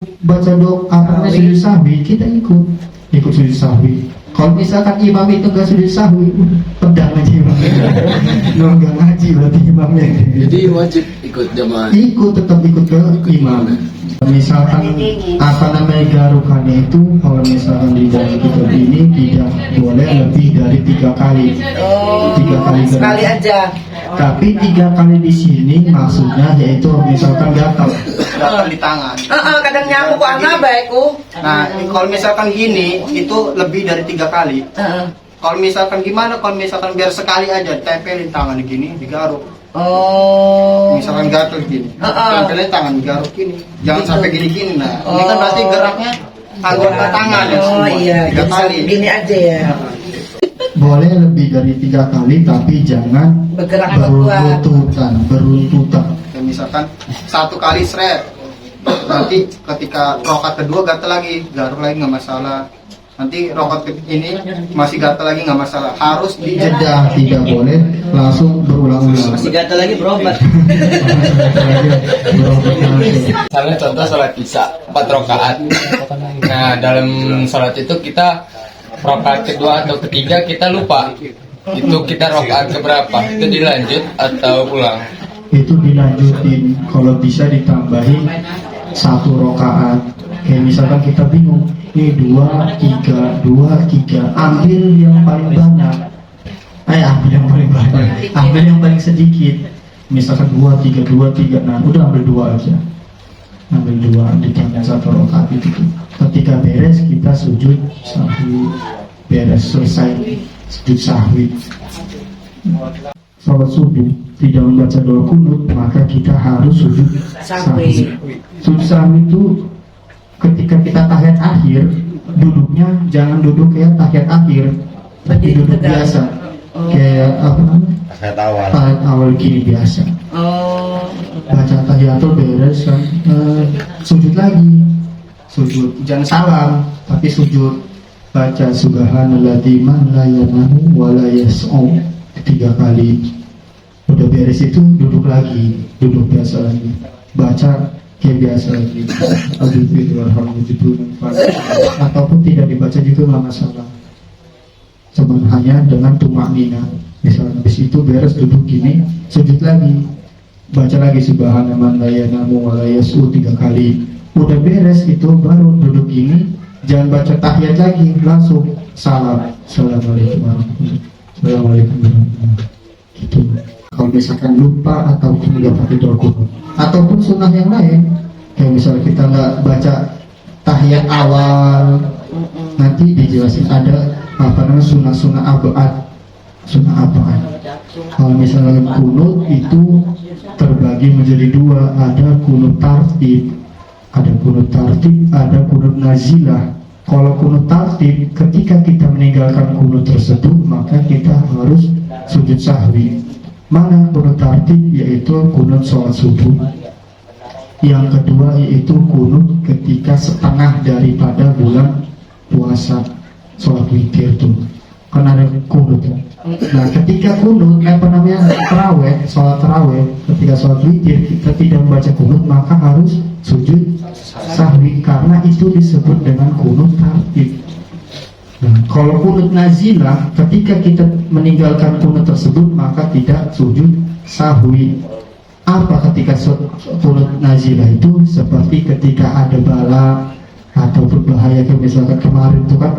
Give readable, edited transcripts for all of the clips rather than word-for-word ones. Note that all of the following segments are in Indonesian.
baca doa apa sujud sahwi, kita ikut sujud sahwi. Kalau misalkan imam itu nggak sujud sahwi, pedang aja imamnya. Nggak ngaji berarti imamnya. Jadi wajib ikut jamaah. Tetap ikut ke imam. Misalkan garukannya itu, kalau misalkan di dalam kitab ini tidak boleh lebih dari 3 kali. 3 kali sekali aja. Tapi 3 kali di sini maksudnya yaitu misalkan gatal di tangan. Kadang nyamuk anak baikku. Nah, kalau misalkan gini itu lebih dari 3 kali. Kalau misalkan gimana? Kalau misalkan biar sekali aja tempelin tangan gini, digaruk. Misalkan gatal gini, tempelin tangan digaruk gini. Jangan sampai gini-gini. Nah, ini kan berarti geraknya anggota tangan ya semua. Iya, 3 kali. Gini aja ya. Boleh lebih dari 3 kali, tapi jangan Bergerak beruntutan. Ya, misalkan 1 kali seret, nanti ketika rokat kedua gatal lagi, garuk lagi nggak masalah. Nanti rokat ini masih gatal lagi nggak masalah. Harus Jeda, tidak boleh langsung berulang-ulang. Masih gatal lagi berobat. Misalnya contoh sholat isya 4 rakaat. Nah dalam sholat itu kita rakaat kedua atau ketiga kita lupa. Itu kita rakaat keberapa? Itu dilanjut atau ulang? Itu dilanjutin. Kalau bisa ditambahin 1 rakaat. Kayak misalkan kita bingung, ini 2, 3, ambil yang paling banyak. Ambil yang paling banyak. Ambil yang paling sedikit. Misalkan 2, 3, nah udah ambil 2 aja. Ambil 2 ditambah 1 rakaat itu. Ketika beres kita sujud sahwi. Beres selesai sujud sahwi. Salat subuh tidak membaca doa kunut, maka kita harus sujud sahwi. Sujud sahwi itu ketika kita tahiyat akhir, duduknya jangan duduk kayak tahiyat akhir, tapi duduk biasa. Kayak apa namanya? Tahiyat awal gini biasa. Baca tahiyatul beres kan, sujud lagi. Sujud jangan salam, tapi sujud. Baca subhanalladzi la yanamu wa la yas'u 3 kali. Udah beres itu duduk lagi, duduk biasa lagi. Baca kayak biasa lagi. Ataupun tidak dibaca juga nggak masalah. Cuman hanya dengan tumak nina. Misalnya habis itu beres duduk gini, sujud lagi. Baca lagi subhanallah la yanamu wa la yas'u 3 kali. Udah beres itu baru duduk gini. Jangan baca tahiyat lagi, langsung salam. Assalamualaikum warahmatullahi wabarakatuh. Gitu. Kalau misalkan lupa ataupun nggak pakai doa kunut, ataupun sunnah yang lain, kayak misalnya kita nggak baca tahiyat awal, nanti dijelasin ada apa namanya sunnah abad. Kalau misalnya kunut itu terbagi menjadi 2, ada kunut tartib. Ada kunut tartib, ada kunut nazilah. Kalau kunut tartib, ketika kita meninggalkan kunut tersebut, maka kita harus sujud sahwi. Mana kunut tartib? Yaitu kunut sholat subuh. Yang kedua yaitu kunut ketika setengah daripada bulan puasa, sholat witir tuh. Kan ada kunut. Nah, ketika kunut, sholat taraweh, ketika sholat witir kita tidak membaca kunut, maka harus sujud sahwi karena itu disebut dengan kunut tartib. Nah, kalau kunut nazilah, ketika kita meninggalkan kunut tersebut maka tidak sujud sahwi. Apa ketika kunut nazilah itu? Seperti ketika ada bala atau berbahaya, misalkan kemarin itu kan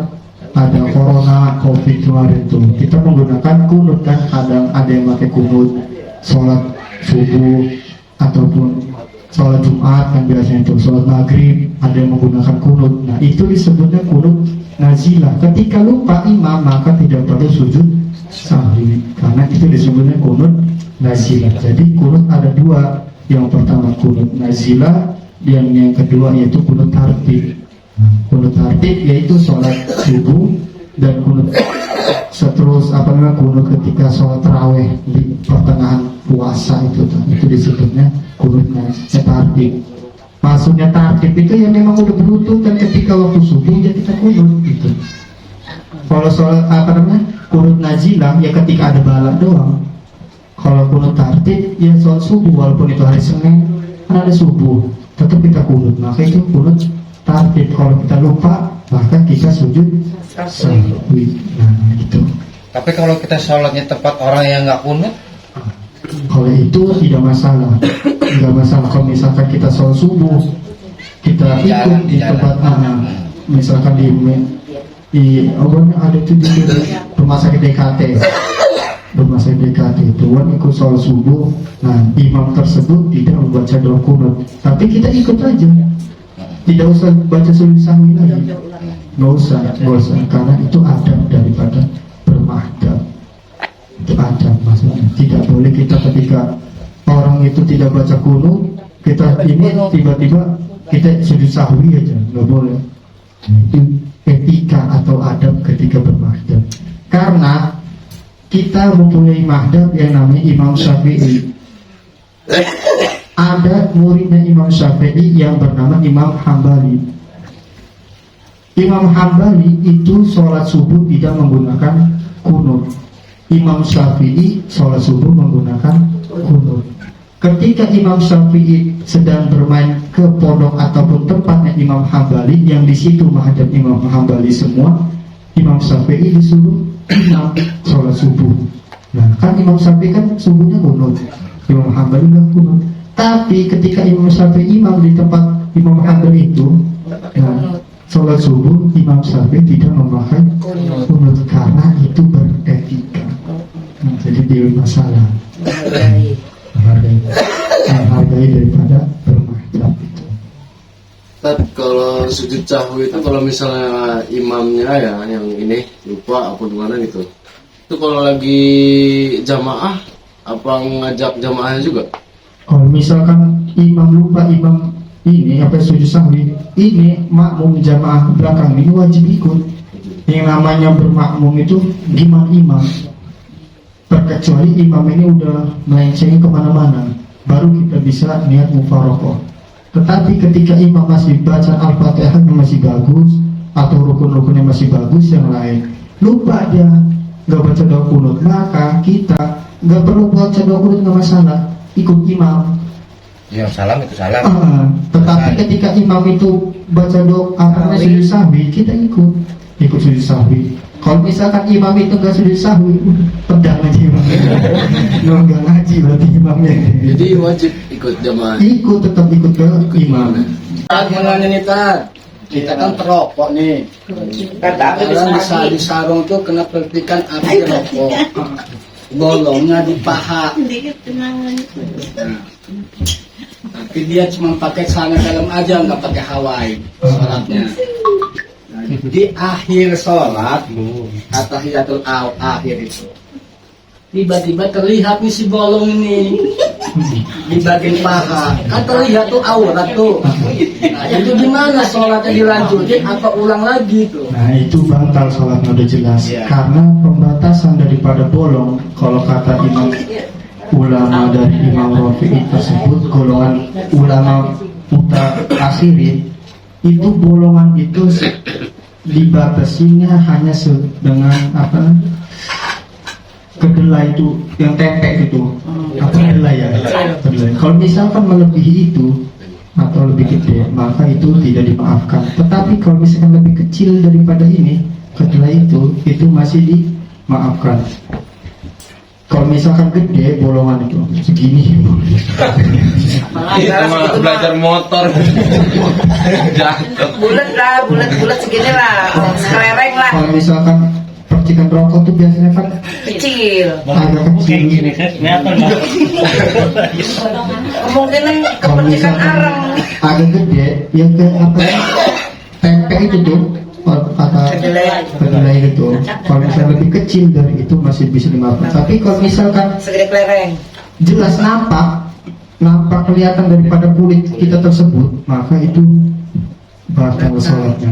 ada corona, covid kemarin itu kita menggunakan kunut kan, kadang ada yang pakai kunut sholat subuh ataupun sholat Jumat kan biasanya itu, sholat maghrib ada yang menggunakan kunut. Nah itu disebutnya kunut nazilah. Ketika lupa imam maka tidak perlu sujud sahwi karena itu disebutnya kunut nazilah. Jadi kunut ada 2, yang pertama kunut nazilah, yang kedua yaitu kunut tartib. Kunut tartib yaitu sholat subuh, dan kunut kunut ketika sholat taraweh di pertengahan puasa itu disebutnya kunut tartib. Maksudnya tartib itu ya memang udah berurutan, ketika waktu subuh ya kita kunut gitu. Kalau sholat kunut nazilah ya ketika ada bala doang. Kalau kunut tartib ya sholat subuh, walaupun itu hari Senin kan ada subuh. tetap kita kunut, maka itu kunut tartib. Kalau kita lupa, maka kita sujud sahwi. Nah itu. Tapi kalau kita sholatnya tempat orang yang nggak kunut, Kalau itu tidak masalah, tidak masalah. Kalau misalkan kita sholat subuh, kita Di jalan, ikut di di jalan. tempat misalkan di ada tuh di rumah sakit DKT, rumah sakit DKT itu kan ikut sholat subuh. Nah imam tersebut tidak membaca doa kunut, tapi kita ikut aja, tidak usah baca sujud sahwi lagi, nggak usah, karena itu adab daripada bermadhab. Itu adab maksudnya. Tidak boleh kita ketika orang itu tidak baca kunut, kita ini tiba-tiba kita sujud sahwi aja, nggak boleh. Itu etika atau adab ketika bermadhab. Karena kita mempunyai madhab yang namanya Imam Syafi'i. Ada muridnya Imam Syafi'i yang bernama Imam Hambali. Imam Hambali itu sholat subuh tidak menggunakan kunut. Imam Syafi'i sholat subuh menggunakan kunut. Ketika Imam Syafi'i sedang bermain ke pondok ataupun tempatnya Imam Hambali, yang di situ menghadap Imam Hambali semua, Imam Syafi'i disuruh imam sholat subuh. Nah kan Imam Syafi'i kan subuhnya kunut, Imam Hambali nggak kunut. Tapi ketika Imam Syafi'i imam di tempat Imam Hambali itu, nah, sholat subuh Imam Syafi'i tidak memakai kunut karena itu beretika. Nah, jadi dia masalah menghargai daripada bermadhab itu. Tad, kalau sujud sahwi itu kalau misalnya imamnya ya yang ini lupa apa gimana gitu, itu kalau lagi jamaah apa ngajak jamaahnya juga? Kalau misalkan imam lupa, imam ini apa sujud sahwi, ini makmum jamaah belakang ini wajib ikut. Yang namanya bermakmum itu gimana imam, terkecuali imam ini udah melenceng kemana-mana, baru kita bisa niat mufarokoh. Tetapi ketika imam masih baca Al-Fatihah masih bagus, atau rukun-rukunnya masih bagus, yang lain lupa dia nggak baca doa kunut, maka kita nggak perlu baca doa kunut, nggak masalah, ikut imam. yang salam itu salam. Tetapi ketika imam itu baca doa sujud sahwi, kita ikut sujud sahwi. Kalau misalkan imam itu nggak sujud sahwi, pedang aja imam. Nggak ngaji berarti imamnya. Jadi wajib ikut jamaah. Tetap ikut ke imam. Mengenai nih Tad, kita kan perokok nih. Kata aku Di sarung tuh kena perhatikan api rokok. Bolongnya di paha. Tapi dia cuma pakai celana dalam aja, nggak pakai Hawaii sholatnya. Nah, di akhir sholat, atahiyatul akhir itu, tiba-tiba terlihat nih si bolong ini di bagian paha, kan terlihat tuh aurat tuh. Nah, itu gimana sholatnya, dilanjutin atau ulang lagi tuh? Nah itu batal sholatnya, udah jelas. Karena pembatasan daripada bolong, kalau kata ulama dari Imam Rafi'i tersebut, golongan ulama akhirin, itu bolongan itu dibatasinya hanya dengan kedelai itu yang tempe itu, kedelai ya. Kalau misalkan melebihi itu atau lebih gede, maka itu tidak dimaafkan. Tetapi kalau misalkan lebih kecil daripada ini, kedelai itu masih dimaafkan. Kalau misalkan gede bolongan itu segini, Kita mah belajar motor. Jatuh. bulat segini lah, sekelereng lah, kalau misalkan percikan rokok tuh biasanya kan kecil. agak kecil. Kemungkinan Kalau kepercikan misalkan arang. agak gede, ya ke tempe itu tuh, kata kedelai itu. Kalau misalnya lebih kecil dari itu masih bisa dimaafkan. Tapi kalau misalkan Segede kelereng. jelas nampak kelihatan daripada kulit kita tersebut, maka itu batal sholatnya.